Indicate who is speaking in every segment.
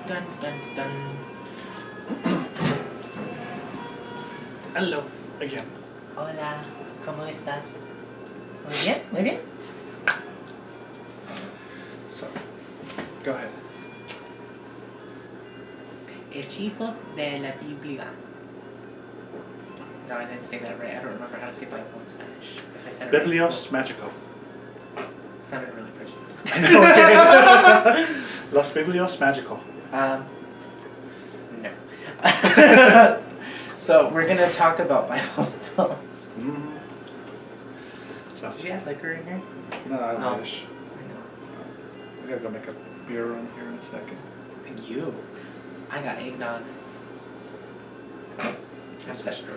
Speaker 1: Dun dun dun.
Speaker 2: Hello, again.
Speaker 1: Hola, ¿cómo estás? Muy bien, muy bien.
Speaker 2: So, go ahead.
Speaker 1: Hechizos de la Biblia. No, I didn't say that right. I don't remember how to say Bible in Spanish. If I said it
Speaker 2: Biblios Magico.
Speaker 1: right, it sounded really pretentious.
Speaker 2: I know, okay. Los Biblios Magico.
Speaker 1: No. So we're gonna talk about Bible spells.
Speaker 2: Mm-hmm. So,
Speaker 1: Did you have liquor in here?
Speaker 2: no, I
Speaker 1: Oh.
Speaker 2: wish.
Speaker 1: I know.
Speaker 2: I gotta go make a beer run here in a second.
Speaker 1: And you. I got eggnog. I'm
Speaker 2: That's
Speaker 1: thirsty.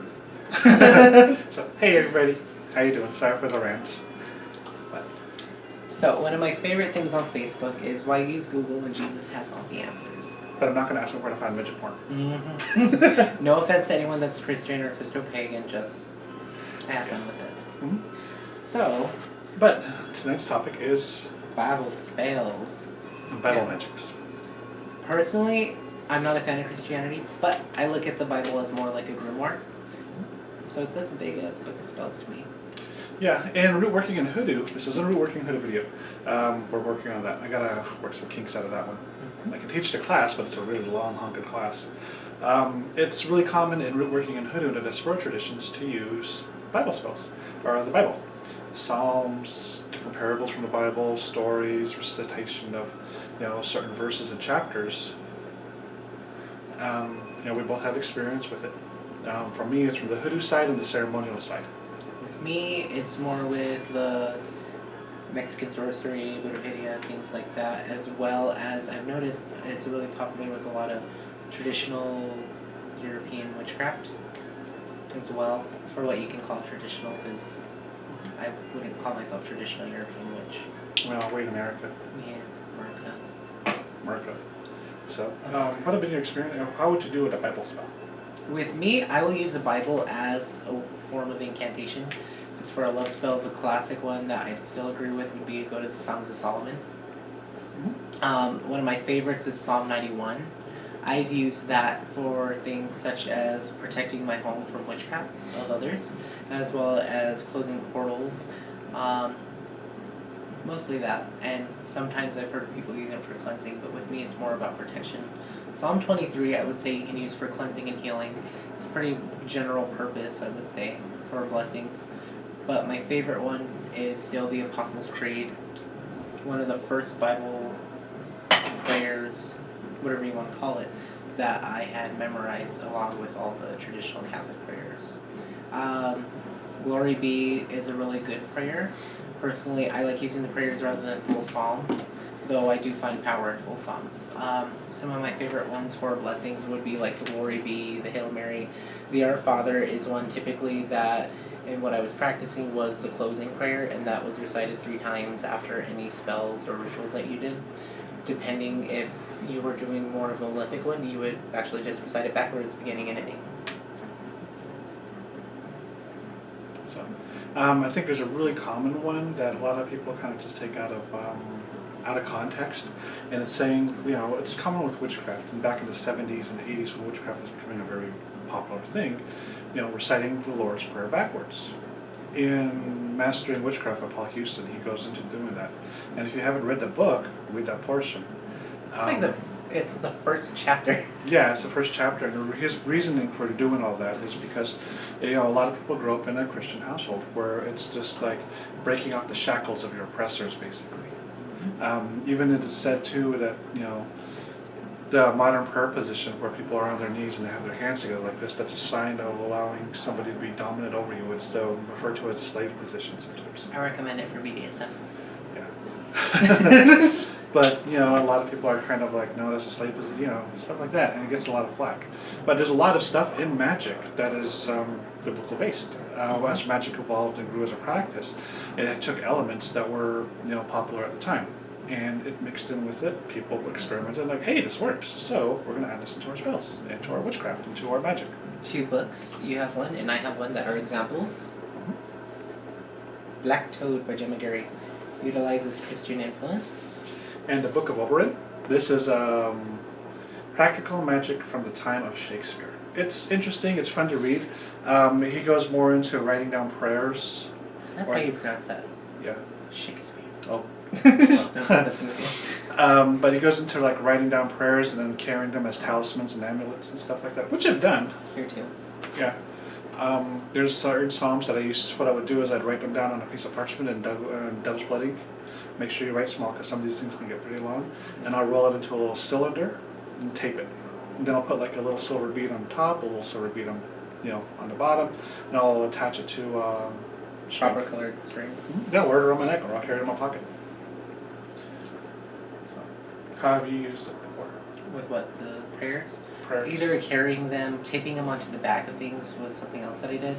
Speaker 2: So, hey everybody, how you doing? Sorry for the rants. But,
Speaker 1: So one of my favorite things on Facebook is why use Google when Jesus has all the answers.
Speaker 2: but I'm not gonna ask them where to find midget porn.
Speaker 1: Mm-hmm. No offense to anyone that's Christian or Christo-pagan, just have fun with it.
Speaker 2: Mm-hmm.
Speaker 1: So,
Speaker 2: But tonight's topic is
Speaker 1: Bible spells.
Speaker 2: Bible
Speaker 1: Yeah.
Speaker 2: magics.
Speaker 1: Personally, I'm not a fan of Christianity, but I look at the Bible as more like a grimoire. So it's as big as Book of Spells to me.
Speaker 2: Yeah, and root working in hoodoo. This is a root working hoodoo video. We're working on that. I gotta work some kinks out of that one. I can teach the class, but it's a really long hunk of class. It's really common in root working and hoodoo and the spiritual traditions to use Bible spells, or the Bible. Psalms, different parables from the Bible, stories, recitation of certain verses and chapters. We both have experience with it. For me, it's from the hoodoo side and the ceremonial side.
Speaker 1: With me, it's more with the Mexican sorcery, brujeria, things like that, as well as I've noticed it's really popular with a lot of traditional European witchcraft as well, for what you can call traditional, because I wouldn't call myself traditional European witch.
Speaker 2: Well, we're in America.
Speaker 1: Yeah, America.
Speaker 2: America. So, what have been your experience? How would you do with a Bible spell?
Speaker 1: With me, I will use the Bible as a form of incantation. If it's for a love spell, the classic one that I still agree with would be go to the Songs of Solomon.
Speaker 2: Mm-hmm.
Speaker 1: One of my favorites is Psalm 91. I've used that for things such as protecting my home from witchcraft of others, as well as closing portals. Mostly that, and sometimes I've heard people use it for cleansing, but with me it's more about protection. Psalm 23 I would say you can use for cleansing and healing. It's pretty general purpose, I would say, for blessings. But my favorite one is still the Apostles' Creed, one of the first Bible prayers, whatever you want to call it, that I had memorized along with all the traditional Catholic prayers. Glory Be is a really good prayer. Personally, I like using the prayers rather than full psalms, though I do find power in full psalms. Some of my favorite ones for blessings would be like the Glory Be, the Hail Mary. The Our Father is one typically that, and what I was practicing was the closing prayer, and that was recited 3 times after any spells or rituals that you did. Depending if you were doing more of a malefic one, you would actually just recite it backwards, beginning and ending.
Speaker 2: So, I think there's a really common one that a lot of people kind of just take out of context, and it's saying, it's common with witchcraft. And back in the 70s and 80s, when witchcraft was becoming a very popular thing, reciting the Lord's Prayer backwards. In Mastering Witchcraft by Paul Houston, he goes into doing that. And if you haven't read the book, read that portion.
Speaker 1: It's the first chapter.
Speaker 2: Yeah, it's the first chapter, and his reasoning for doing all that is because, a lot of people grow up in a Christian household where it's just like breaking off the shackles of your oppressors, basically. Even it is said too that the modern prayer position where people are on their knees and they have their hands together like this, that's a sign of allowing somebody to be dominant over you. It's referred to as a slave position sometimes.
Speaker 1: I recommend it for BDSM.
Speaker 2: Yeah. But, a lot of people are kind of like, no, that's a slave position, stuff like that, and it gets a lot of flack. But there's a lot of stuff in Magick that is biblical based. As Magick evolved and grew as a practice, it took elements that were, popular at the time. And it mixed in with it. People experimented like, hey, this works. So we're going to add this into our spells, into our witchcraft, into our magic.
Speaker 1: 2 books. You have one, and I have one that are examples. Black Toad by Jim McGarry utilizes Christian influence.
Speaker 2: And the Book of Oberon. This is Practical Magic from the Time of Shakespeare. It's interesting. It's fun to read. He goes more into writing down prayers.
Speaker 1: That's how you pronounce that.
Speaker 2: Yeah.
Speaker 1: Shakespeare.
Speaker 2: Oh.
Speaker 1: No, I'm messing with you.
Speaker 2: But he goes into like writing down prayers and then carrying them as talismans and amulets and stuff like that, which I've done.
Speaker 1: Here too.
Speaker 2: Yeah. There's certain psalms that I used. What I would do is I'd write them down on a piece of parchment and devil's blood ink. Make sure you write small because some of these things can get pretty long. And I'll roll it into a little cylinder and tape it. And then I'll put like a little silver bead on top, a little silver bead on, on the bottom, and I'll attach it to
Speaker 1: Copper colored string.
Speaker 2: Yeah, wear it around my neck or I'll carry it in my pocket. So, how have you used it before?
Speaker 1: With what? The prayers?
Speaker 2: Prayers.
Speaker 1: Either carrying them, taping them onto the back of things was something else that I did.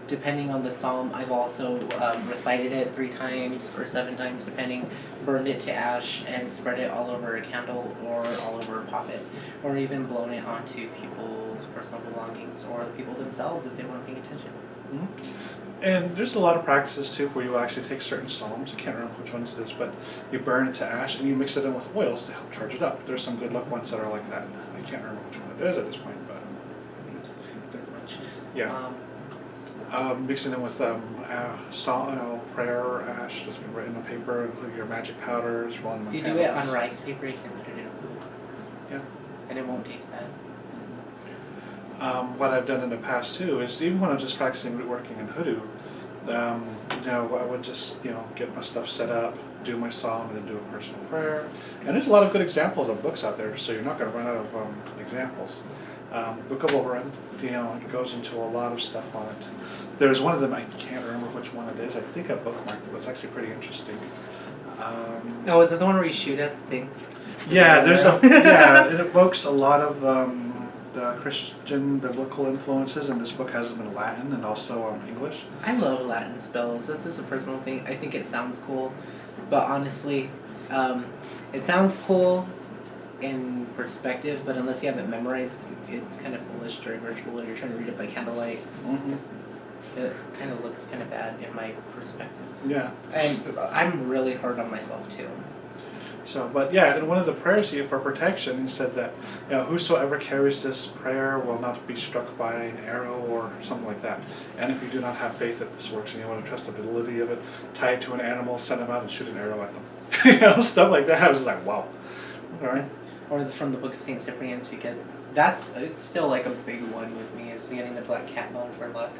Speaker 1: Depending on the psalm, I've also recited it 3 times or 7 times, depending, burned it to ash and spread it all over a candle or all over a poppet, or even blown it onto people's personal belongings or the people themselves if they weren't paying attention.
Speaker 2: Mm-hmm. And there's a lot of practices too where you actually take certain psalms, I can't remember which ones it is, but you burn it to ash and you mix it in with oils to help charge it up. There's some good luck ones that are like that. I can't remember which one it is at this point, but yeah. Mixing it with prayer ash that's been written on paper, including your magic powders, rolling them
Speaker 1: If you
Speaker 2: in
Speaker 1: do it
Speaker 2: candles.
Speaker 1: on rice paper, you can put it in food.
Speaker 2: Yeah.
Speaker 1: And it won't taste bad.
Speaker 2: What I've done in the past too is even when I'm just practicing working in hoodoo, I would just get my stuff set up, do my psalm, and then do a personal prayer. And there's a lot of good examples of books out there, so you're not going to run out of examples. Book of Oberon, it goes into a lot of stuff on it. There's one of them, I can't remember which one it is. I think I bookmarked it, but it's actually pretty interesting.
Speaker 1: Oh, is it the one where you shoot at the thing?
Speaker 2: Yeah, it evokes a lot of the Christian biblical influences, and this book has them in Latin and also English.
Speaker 1: I love Latin spells. That's just a personal thing. I think it sounds cool, but honestly, it sounds cool in perspective, but unless you have it memorized, it's kind of foolish during ritual when you're trying to read it by candlelight.
Speaker 2: Mm-hmm.
Speaker 1: It kind of looks kind of bad in my perspective.
Speaker 2: Yeah.
Speaker 1: And I'm really hard on myself too.
Speaker 2: So, but yeah, in one of the prayers here for protection, he said that whosoever carries this prayer will not be struck by an arrow or something like that. And if you do not have faith that this works and you want to trust the validity of it, tie it to an animal, send them out and shoot an arrow at them. Stuff like that. I was like, wow. All right.
Speaker 1: Or from the Book of Saint Cyprian to get it's still like a big one with me is getting the black cat bone for luck,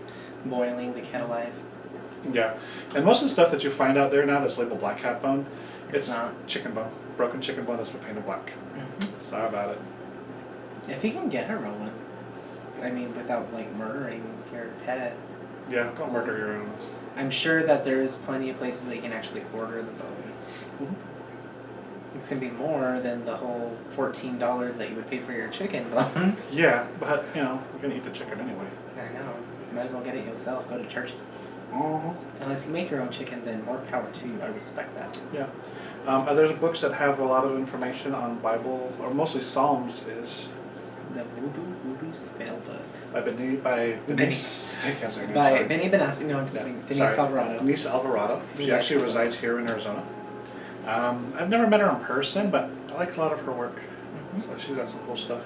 Speaker 1: boiling the cat alive.
Speaker 2: Yeah, and most of the stuff that you find out there now that's labeled black cat bone, it's
Speaker 1: not
Speaker 2: chicken bone, broken chicken bone that's been painted black.
Speaker 1: Mm-hmm.
Speaker 2: Sorry about it.
Speaker 1: If you can get a real one, I mean, without like murdering your pet.
Speaker 2: Yeah, don't murder your animals.
Speaker 1: I'm sure that there's plenty of places that you can actually order the bone.
Speaker 2: Mm-hmm.
Speaker 1: It's gonna be more than the whole $14 that you would pay for your chicken bone.
Speaker 2: Yeah, but you're gonna eat the chicken anyway.
Speaker 1: I know. Might as well get it yourself. Go to churches.
Speaker 2: Mm-hmm.
Speaker 1: Unless you make your own chicken, then more power to you. I respect that.
Speaker 2: Yeah. There's books that have a lot of information on Bible, or mostly Psalms, is
Speaker 1: The Voodoo Spell Book.
Speaker 2: by Denise. I can't say her name,
Speaker 1: By
Speaker 2: sorry.
Speaker 1: Benny Benassi. No, I'm just kidding. Denise Alvarado.
Speaker 2: Denise Alvarado. She actually resides here in Arizona. I've never met her in person, but I like a lot of her work. Mm-hmm. So she's got some cool stuff.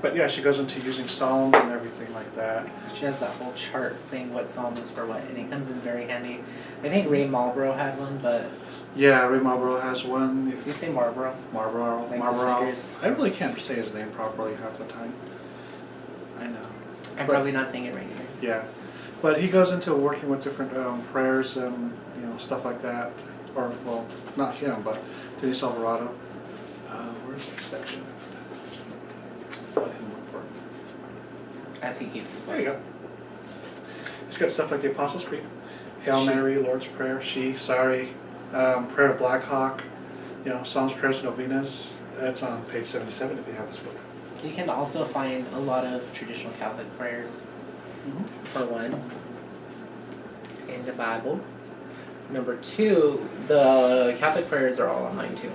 Speaker 2: But yeah, she goes into using psalms and everything like that.
Speaker 1: She has that whole chart saying what psalm is for what, and it comes in very handy. I think Ray Marlborough had one, but...
Speaker 2: Yeah, Ray Marlborough has one.
Speaker 1: You say Marlborough?
Speaker 2: Marlborough.
Speaker 1: Like
Speaker 2: Marlborough. I really can't say his name properly half the time. I know.
Speaker 1: I'm probably not saying it right either.
Speaker 2: Yeah. But he goes into working with different prayers and stuff like that. Or, well, not him, but Denise Alvarado. Where's that section? Let him look for it.
Speaker 1: As he keeps it.
Speaker 2: There you go. He's got stuff like the Apostles' Creed, Hail Mary, Lord's Prayer, Prayer to Black Hawk, Psalms, Prayers, Novenas. That's on page 77 if you have this book.
Speaker 1: You can also find a lot of traditional Catholic prayers, for one, in the Bible. Number 2, the Catholic prayers are all online too.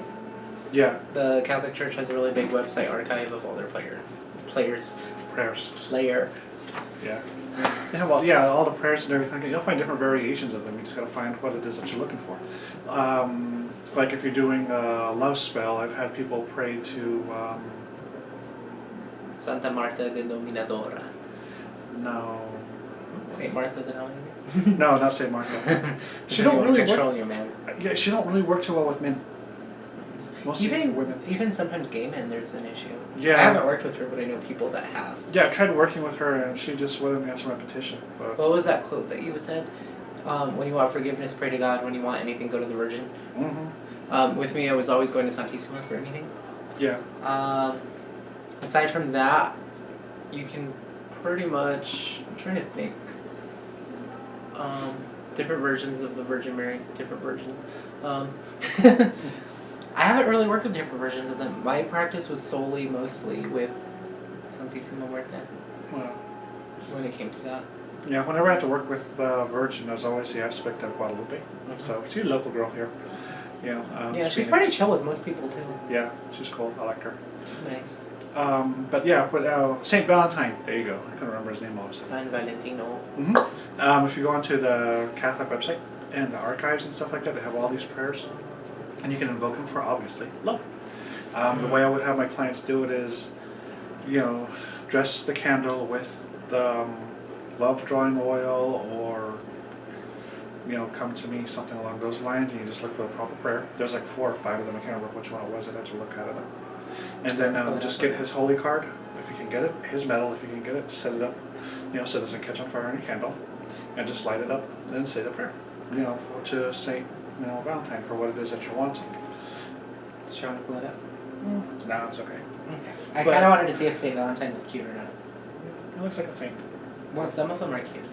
Speaker 2: Yeah.
Speaker 1: The Catholic Church has a really big website archive of all their prayers.
Speaker 2: Yeah. They have all the prayers and everything. You'll find different variations of them. You just got to find what it is that you're looking for. Like if you're doing a love spell, I've had people pray to
Speaker 1: Santa Marta de Dominadora.
Speaker 2: No.
Speaker 1: Saint Martha the Dominator.
Speaker 2: No, not Saint Martha. She don't
Speaker 1: You
Speaker 2: really
Speaker 1: control
Speaker 2: work.
Speaker 1: your man.
Speaker 2: Yeah, she don't really work too well with men. Mostly women.
Speaker 1: Even sometimes gay men, there's an issue.
Speaker 2: Yeah.
Speaker 1: I haven't worked with her, but I know people that have.
Speaker 2: Yeah, I tried working with her and she just wouldn't answer my petition. But
Speaker 1: What was that quote that you said? When you want forgiveness, pray to God. When you want anything, go to the Virgin. With me, I was always going to Santissima for anything.
Speaker 2: Yeah.
Speaker 1: Aside from that, you can pretty much. I'm trying to think. Different versions of the Virgin Mary, different versions. I haven't really worked with different versions of them. My practice was mostly with Santissima Muerte.
Speaker 2: Well,
Speaker 1: When it came to that.
Speaker 2: yeah, whenever I had to work with Virgin, there's always the aspect of Guadalupe. So she's a local girl here. You know,
Speaker 1: Yeah, she's
Speaker 2: Phoenix.
Speaker 1: pretty chill with most people too.
Speaker 2: Yeah, she's cool. I like her.
Speaker 1: Nice.
Speaker 2: But yeah, Saint Valentine. There you go. I couldn't remember his name obviously.
Speaker 1: San Valentino.
Speaker 2: If you go onto the Catholic website and the archives and stuff like that, they have all these prayers, and you can invoke them for obviously love. The way I would have my clients do it is, dress the candle with the love drawing oil, or come to me, something along those lines, and you just look for the proper prayer. There's like 4 or 5 of them. I can't remember which one it was. I'd have to look at it. And then just get his holy card, if you can get it, his medal, if you can get it, set it up, so it doesn't catch on fire in your candle, and just light it up, and then say the prayer, to Saint Valentine for what it is that you're wanting.
Speaker 1: Did you want to pull it up?
Speaker 2: No, it's okay.
Speaker 1: Okay. I kind of wanted to see if St. Valentine was cute or not.
Speaker 2: It looks like a saint.
Speaker 1: Well, some of them are cute.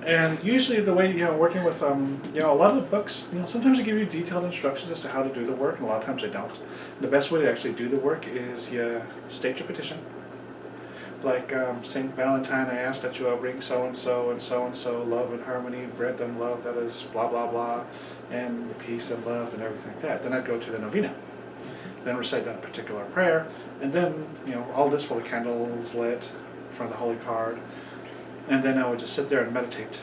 Speaker 2: And usually the way, working with, a lot of the books, sometimes they give you detailed instructions as to how to do the work, and a lot of times they don't. The best way to actually do the work is you state your petition. Like, St. Valentine, I ask that you will bring so-and-so and so-and-so love and harmony, bread and love, that is blah, blah, blah, and peace and love and everything like that. Then I'd go to the novena. Then recite that particular prayer, and then, all this while the candle's lit in front of the holy card. And then I would just sit there and meditate,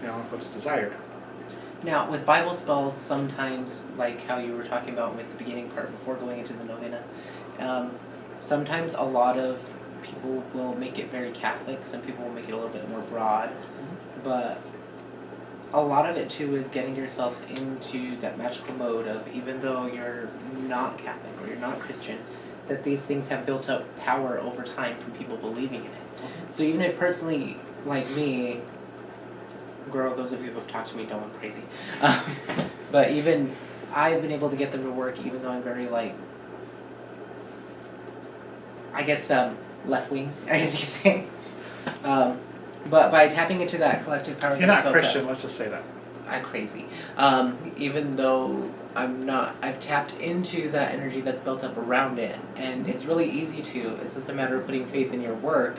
Speaker 2: on what's desired.
Speaker 1: Now, with Bible spells, sometimes, like how you were talking about with the beginning part before going into the novena, sometimes a lot of people will make it very Catholic. Some people will make it a little bit more broad. But a lot of it, too, is getting yourself into that magical mode of, even though you're not Catholic or you're not Christian, that these things have built up power over time from people believing in it. So even if personally, like me, girl, those of you who have talked to me know I'm crazy. But even I've been able to get them to work, even though I'm very, left-wing, I guess you could say. But by tapping into that collective power,
Speaker 2: You're not Christian, let's just say that.
Speaker 1: I'm crazy. Even though I'm not, I've tapped into that energy that's built up around it, and it's really easy to. It's just a matter of putting faith in your work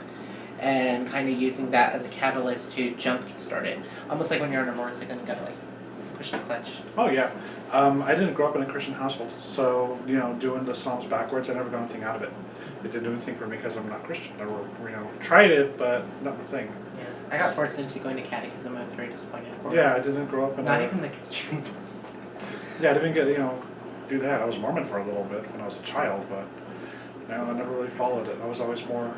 Speaker 1: and kind of using that as a catalyst to start it. Almost like when you're on a motorcycle and you gotta push the clutch.
Speaker 2: Oh yeah. I didn't grow up in a Christian household, so doing the Psalms backwards, I never got anything out of it. It didn't do anything for me because I'm not Christian. I tried it, but not the thing.
Speaker 1: Yeah, I got forced into going to catechism. I was very disappointed.
Speaker 2: Yeah, I didn't grow up in
Speaker 1: not even the Christian.
Speaker 2: Yeah, I didn't get do that. I was Mormon for a little bit when I was a child, but no, I never really followed it. I was always more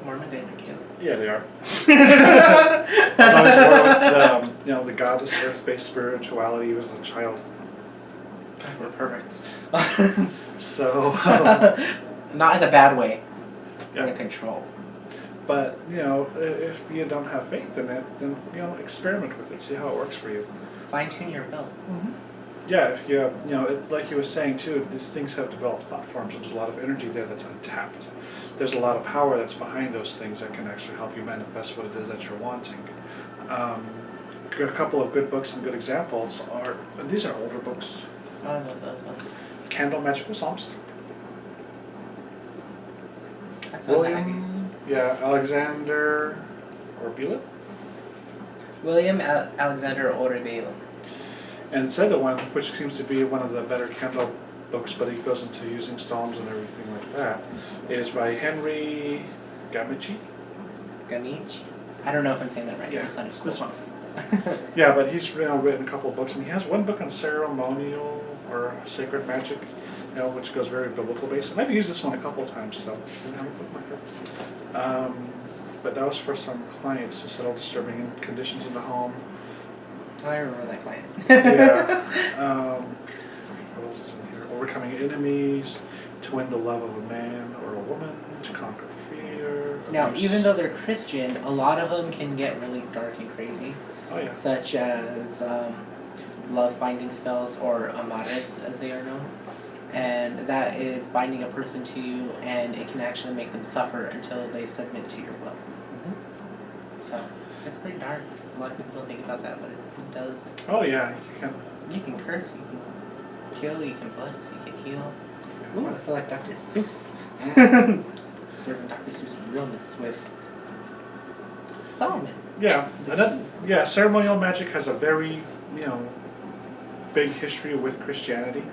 Speaker 1: Mormon guys are cute.
Speaker 2: Yeah, they are. I was always more with the goddess, earth-based spirituality as a child.
Speaker 1: God, we're perverts.
Speaker 2: So.
Speaker 1: Not in a bad way.
Speaker 2: Yeah.
Speaker 1: In control.
Speaker 2: But if you don't have faith in it, then experiment with it. See how it works for you.
Speaker 1: Fine tune your belt.
Speaker 2: Yeah, if you like you were saying too, these things have developed thought forms, and there's a lot of energy there that's untapped. There's a lot of power that's behind those things that can actually help you manifest what it is that you're wanting. A couple of good books and good examples are, and these are older books.
Speaker 1: Oh, I love those ones.
Speaker 2: Candle Magical Psalms.
Speaker 1: That's what the heck is.
Speaker 2: Yeah, Alexander Orbila.
Speaker 1: William Alexander Orebale.
Speaker 2: And the other one, which seems to be one of the better candle books, but he goes into using psalms and everything like that, is by Henry Gamici.
Speaker 1: Gamich? I don't know if I'm saying that right.
Speaker 2: Yeah,
Speaker 1: it's
Speaker 2: this one. Yeah, but he's written a couple of books, and he has one book on ceremonial or sacred magic, which goes very biblical based. And I've used this one a couple of times, so but that was for some clients to settle disturbing conditions in the home.
Speaker 1: I remember that client.
Speaker 2: Yeah. What else is in here? Overcoming enemies, to win the love of a man or a woman, to conquer fear.
Speaker 1: Now, even though they're Christian, a lot of them can get really dark and crazy.
Speaker 2: Oh yeah.
Speaker 1: Such as love binding spells, or amarres as they are known. And that is binding a person to you, and it can actually make them suffer until they submit to your will. So, it's pretty dark. A lot of people don't think about that, but it does.
Speaker 2: Oh yeah, you can.
Speaker 1: You can curse, you can kill, you can bless, you can heal. Ooh, I feel like Dr. Seuss. Serving Dr. Seuss realness with Solomon.
Speaker 2: Yeah, and that's, ceremonial magic has a very, big history with Christianity,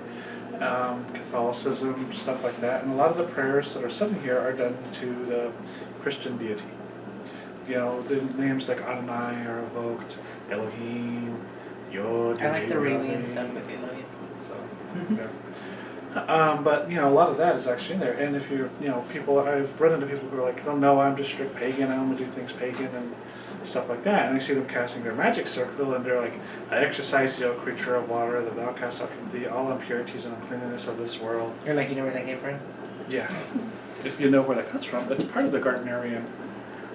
Speaker 2: Catholicism, stuff like that. And a lot of the prayers that are said in here are done to the Christian deity. The names like Adonai are evoked, Elohim, Youre.
Speaker 1: I like the Raelian stuff with Elohim.
Speaker 2: So, yeah. But a lot of that is actually in there. And if people, I've run into people who are like, oh no, I'm just strict pagan, I'm gonna do things pagan and stuff like that. And I see them casting their magic circle, and they're like, I exorcise the creature of water that thou cast out from thee all impurities and uncleanness of this world.
Speaker 1: You're like, you know where that came from?
Speaker 2: Yeah. If you know where that comes from, it's part of the Gardnerian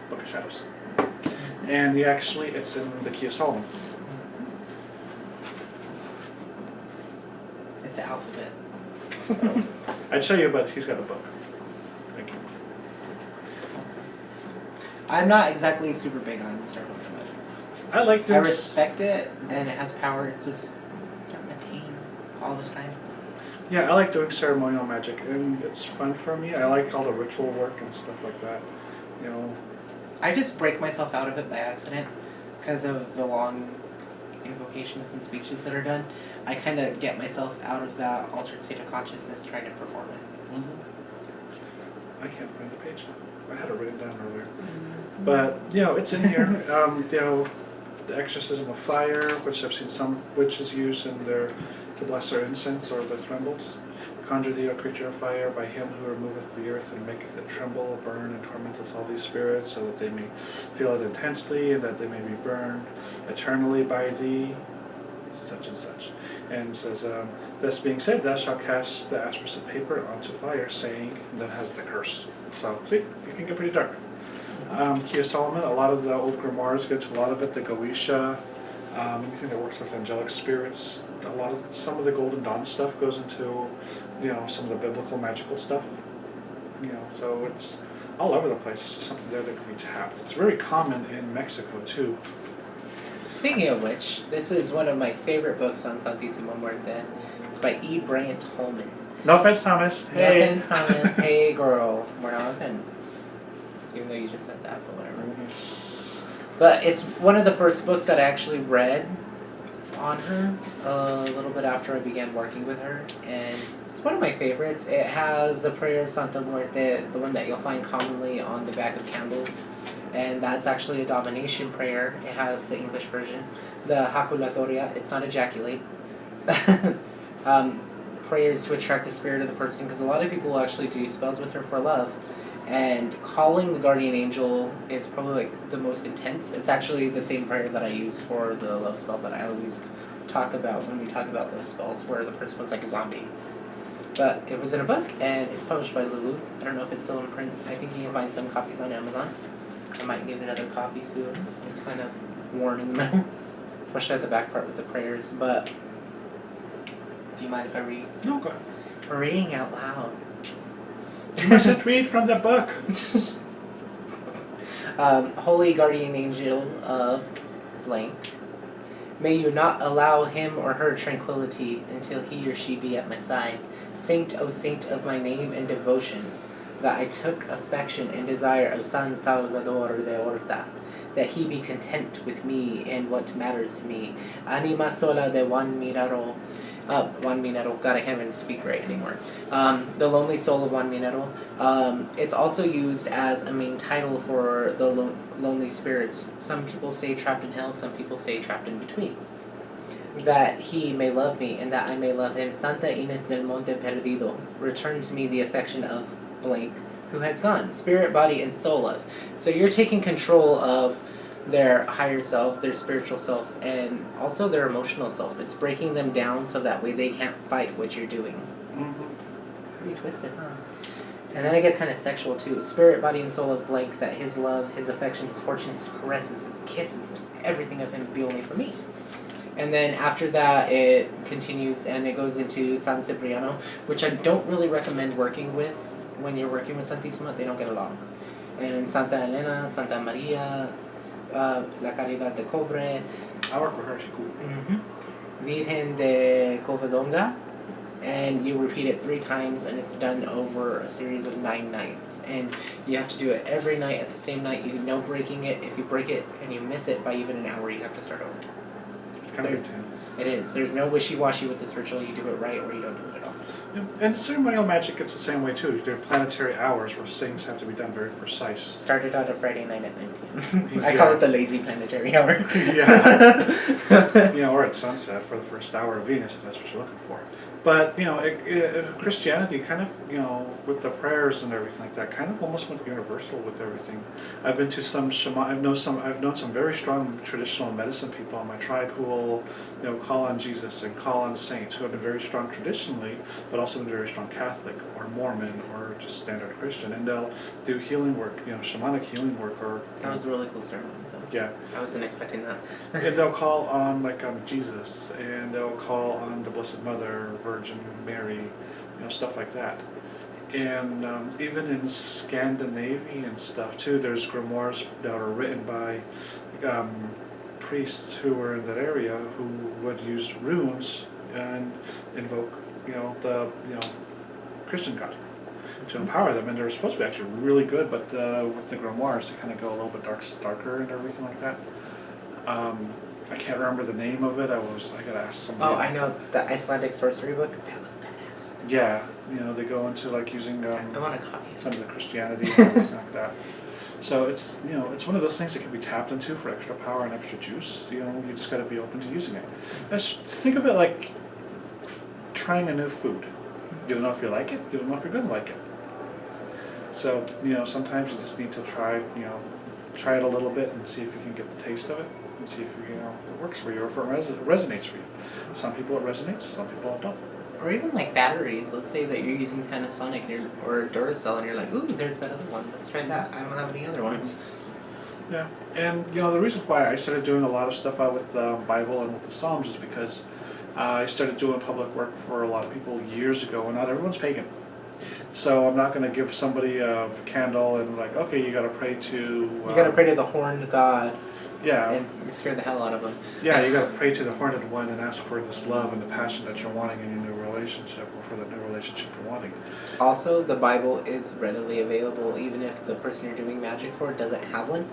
Speaker 2: Book of Shadows. And it's in the Key of Solomon.
Speaker 1: It's the alphabet.
Speaker 2: So, I'd show you, but he's got a book. Thank you.
Speaker 1: I'm not exactly super big on ceremonial magic.
Speaker 2: I like this.
Speaker 1: I respect it, and it has power. It's just not my team all the time.
Speaker 2: Yeah, I like doing ceremonial magic, and it's fun for me. I like all the ritual work and stuff like that.
Speaker 1: I just break myself out of it by accident because of the long invocations and speeches that are done. I kind of get myself out of that altered state of consciousness trying to perform it.
Speaker 2: I can't find the page now. I had it written down earlier. But, it's in here. The exorcism of fire, which I've seen some witches use to bless their incense or their thimbles. Conjure thee, O creature of fire, by him who removeth the earth and maketh it tremble, burn, and tormenteth all these spirits, so that they may feel it intensely, and that they may be burned eternally by thee, such and such. And it says, this being said, thou shalt cast the ashes of paper onto fire, saying, and then has the curse. So, see, it can get pretty dark. Key of Solomon, a lot of the old grimoires get to a lot of it, the Goetia, anything that works with angelic spirits. Some of the Golden Dawn stuff goes into, some of the biblical magical stuff. So it's all over the place. It's just something there that can be tapped. It's very common in Mexico too.
Speaker 1: Speaking of which, this is one of my favorite books on Santísima Muerte. It's by E. Bryant Holman.
Speaker 2: No offense, Thomas.
Speaker 1: No offense, Thomas. Hey, girl. We're not offended. Even though you just said that, but whatever. But it's one of the first books that I actually read on her a little bit after I began working with her, and it's one of my favorites. It has a prayer of Santa Muerte, the one that you'll find commonly on the back of candles, and that's actually a domination prayer. It has the English version, the jaculatoria. It's not ejaculate. Prayers to attract the spirit of the person, because a lot of people actually do spells with her for love. And calling the guardian angel is probably the most intense. It's actually the same prayer that I use for the love spell that I always talk about when we talk about love spells, where the person was like a zombie. But it was in a book, and it's published by Lulu. I don't know if it's still in print. I think you can find some copies on Amazon. I might need another copy soon. It's kind of worn in the middle, especially at the back part with the prayers. But do you mind if I read?
Speaker 2: No, go ahead.
Speaker 1: We're reading out loud.
Speaker 2: You mustn't read from the book.
Speaker 1: Holy guardian angel of blank, may you not allow him or her tranquility until he or she be at my side. Saint, O saint of my name and devotion, that I took affection and desire of San Salvador de Horta, that he be content with me in what matters to me. Anima sola de Juan Minero. God, I can't even speak right anymore. The Lonely Soul of Juan Minero. It's also used as a main title for the lonely spirits. Some people say trapped in hell, some people say trapped in between. that he may love me and that I may love him. Santa Ines del Monte Perdido, return to me the affection of blank who has gone. Spirit, body, and soul of. So you're taking control of their higher self, their spiritual self, and also their emotional self. It's breaking them down so that way they can't fight what you're doing. Pretty twisted, huh? And then it gets kind of sexual too. Spirit, body, and soul of blank, that his love, his affection, his fortune, his caresses, his kisses, and everything of him be only for me. And then after that, it continues and it goes into San Cipriano, which I don't really recommend working with. When you're working with Santissima, they don't get along. And Santa Elena, Santa Maria, La Caridad de Cobre.
Speaker 2: I work with her, she's cool.
Speaker 1: Virgen de Covedonga. And you repeat it 3 times, and it's done over a series of 9 nights. And you have to do it every night at the same night. You no breaking it. If you break it and you miss it by even an hour, you have to start over.
Speaker 2: It's kind of intense.
Speaker 1: It is. There's no wishy-washy with this ritual. You do it right or you don't do it at all.
Speaker 2: And ceremonial magic, it's the same way too. You do planetary hours where things have to be done very precise.
Speaker 1: Started out a Friday night at 9 p.m. I call it the lazy planetary hour.
Speaker 2: Yeah. Or at sunset for the first hour of Venus, if that's what you're looking for. But, Christianity kind of, with the prayers and everything like that, kind of almost went universal with everything. I've been to some I've known some very strong traditional medicine people on my tribe who will, call on Jesus and call on saints who have been very strong traditionally, but also been very strong Catholic or Mormon or just standard Christian. And they'll do healing work, shamanic healing work or...
Speaker 1: That was a really cool ceremony.
Speaker 2: Yeah.
Speaker 1: I wasn't expecting that.
Speaker 2: And they'll call on Jesus, and they'll call on the Blessed Mother, Virgin Mary, stuff like that. And even in Scandinavian stuff too, there's grimoires that are written by priests who were in that area who would use runes and invoke, the Christian God to empower them, and they're supposed to be actually really good, but with the grimoires they kind of go a little bit darker and everything like that. I can't remember the name of it. I gotta ask somebody.
Speaker 1: Oh, I know the Icelandic sorcery book. That looked badass.
Speaker 2: Yeah, they go into like using
Speaker 1: I want a copy.
Speaker 2: some of the Christianity and everything like that. So it's it's one of those things that can be tapped into for extra power and extra juice. You just got to be open to using it. Think of it like trying a new food. You don't know if you like it. You don't know if you're gonna like it. So, sometimes you just need to try it a little bit and see if you can get the taste of it and see if it works for you or if it resonates for you. Some people it resonates, some people it don't.
Speaker 1: Or even like batteries. Let's say that you're using Panasonic or Duracell and you're like, ooh, there's that other one. Let's try that. I don't have any other ones.
Speaker 2: Yeah, and the reason why I started doing a lot of stuff out with the Bible and with the Psalms is because I started doing public work for a lot of people years ago, and not everyone's pagan. So I'm not going to give somebody a candle and like, okay, you got to pray to...
Speaker 1: you got to pray to the horned god.
Speaker 2: Yeah.
Speaker 1: And scare the hell out of them.
Speaker 2: Yeah, you got to pray to the horned one and ask for this love and the passion that you're wanting in your new relationship or for the new relationship you're wanting.
Speaker 1: Also, the Bible is readily available even if the person you're doing magic for doesn't have one.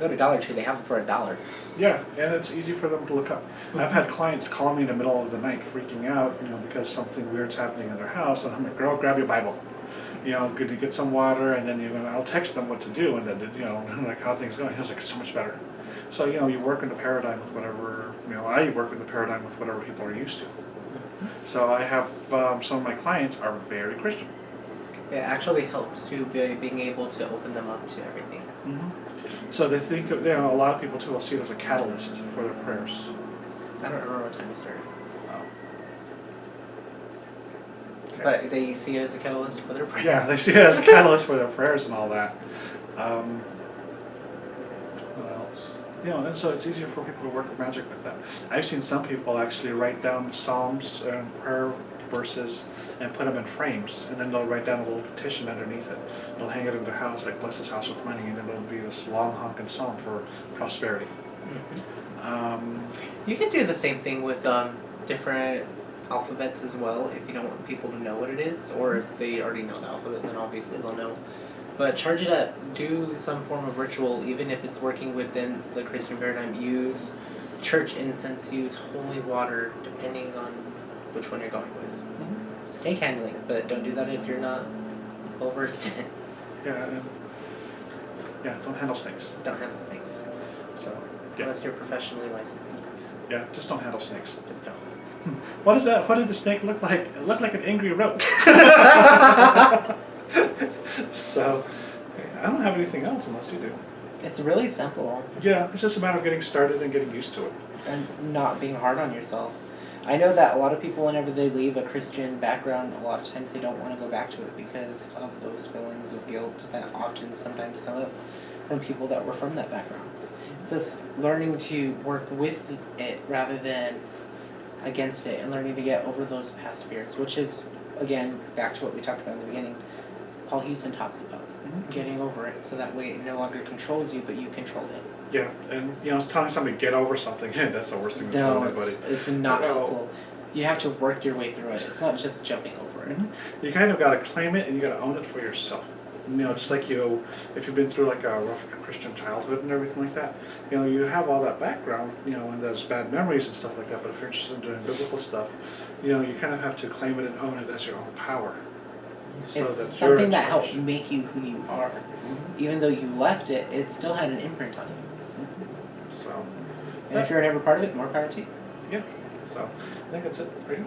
Speaker 1: Go to Dollar Tree, they have it for $1.
Speaker 2: Yeah, and it's easy for them to look up. I've had clients call me in the middle of the night freaking out, because something weird's happening in their house, and I'm like, girl, grab your Bible. Could you get some water, and then I'll text them what to do, and then, like how things going. He was like, so much better. So, you work in the paradigm with whatever, I work in the paradigm with whatever people are used to. So I have, some of my clients are very Christian.
Speaker 1: It actually helps to being able to open them up to everything.
Speaker 2: So they think of, a lot of people too will see it as a catalyst for their prayers.
Speaker 1: I don't remember what time we started.
Speaker 2: Oh. Okay.
Speaker 1: But they see it as a catalyst for their prayers.
Speaker 2: Yeah, they see it as a catalyst for their prayers and all that. What else? And so it's easier for people to work with magic with that. I've seen some people actually write down psalms and prayer verses and put them in frames, and then they'll write down a little petition underneath it. They'll hang it in their house, like bless this house with money, and then it'll be this long honking psalm for prosperity.
Speaker 1: You can do the same thing with different alphabets as well if you don't want people to know what it is, or if they already know the alphabet, then obviously they'll know. But charge it up, do some form of ritual, even if it's working within the Christian paradigm. Use church incense, use holy water, depending on which one you're going with. Snake handling, but don't do that if you're not well versed in it.
Speaker 2: Yeah, don't handle snakes.
Speaker 1: Don't handle snakes.
Speaker 2: So, yeah.
Speaker 1: Unless you're professionally licensed.
Speaker 2: Yeah, just don't handle snakes.
Speaker 1: Just don't.
Speaker 2: What is that? What did the snake look like? It looked like an angry roach. So, I don't have anything else unless you do.
Speaker 1: It's really simple
Speaker 2: Yeah, it's just a matter of getting started and getting used to it.
Speaker 1: and not being hard on yourself. I know that a lot of people, whenever they leave a Christian background, a lot of times they don't want to go back to it because of those feelings of guilt that often sometimes come up from people that were from that background. It's just learning to work with it rather than against it, and learning to get over those past fears, which is, again, back to what we talked about in the beginning, Paul Houston talks about. Getting over it, so that way it no longer controls you, but you control it.
Speaker 2: Yeah, and telling somebody to get over something, that's the worst thing to tell anybody.
Speaker 1: It's not helpful. You have to work your way through it. It's not just jumping over it.
Speaker 2: You kind of got to claim it and you got to own it for yourself. Just like if you've been through like a rough Christian childhood and everything like that, you have all that background, and those bad memories and stuff like that. But if you're interested in doing biblical stuff, you kind of have to claim it and own it as your own power. So
Speaker 1: it's
Speaker 2: that's
Speaker 1: something that helped make you who you are. Even though you left it, it still had an imprint on you.
Speaker 2: So,
Speaker 1: And if you're never part of it, more power to you.
Speaker 2: Yeah. So, I think that's it. Are you?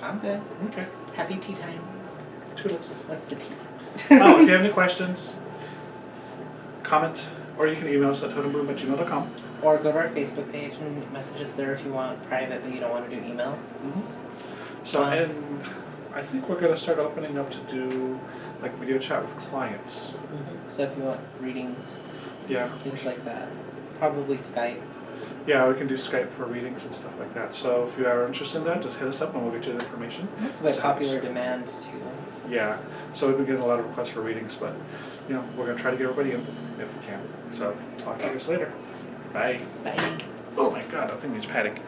Speaker 1: I'm good.
Speaker 2: Okay.
Speaker 1: Happy tea time.
Speaker 2: Toodles.
Speaker 1: What's the tea?
Speaker 2: If you have any questions, comment, or you can email us at totemboom@gmail.com.
Speaker 1: Or go to our Facebook page and message us there if you want private, but you don't want to do email.
Speaker 2: So, and I think we're going to start opening up to do like video chat with clients.
Speaker 1: So if you want readings,
Speaker 2: Yeah.
Speaker 1: things like that, probably Skype.
Speaker 2: Yeah, we can do Skype for readings and stuff like that. So if you are interested in that, just hit us up and we'll get you the information.
Speaker 1: That's a bit popular demand too.
Speaker 2: Yeah. So we've been getting a lot of requests for readings, but we're going to try to get everybody in if we can. So talk to you guys later. Bye.
Speaker 1: Bye.
Speaker 2: Oh my God, that thing is padding.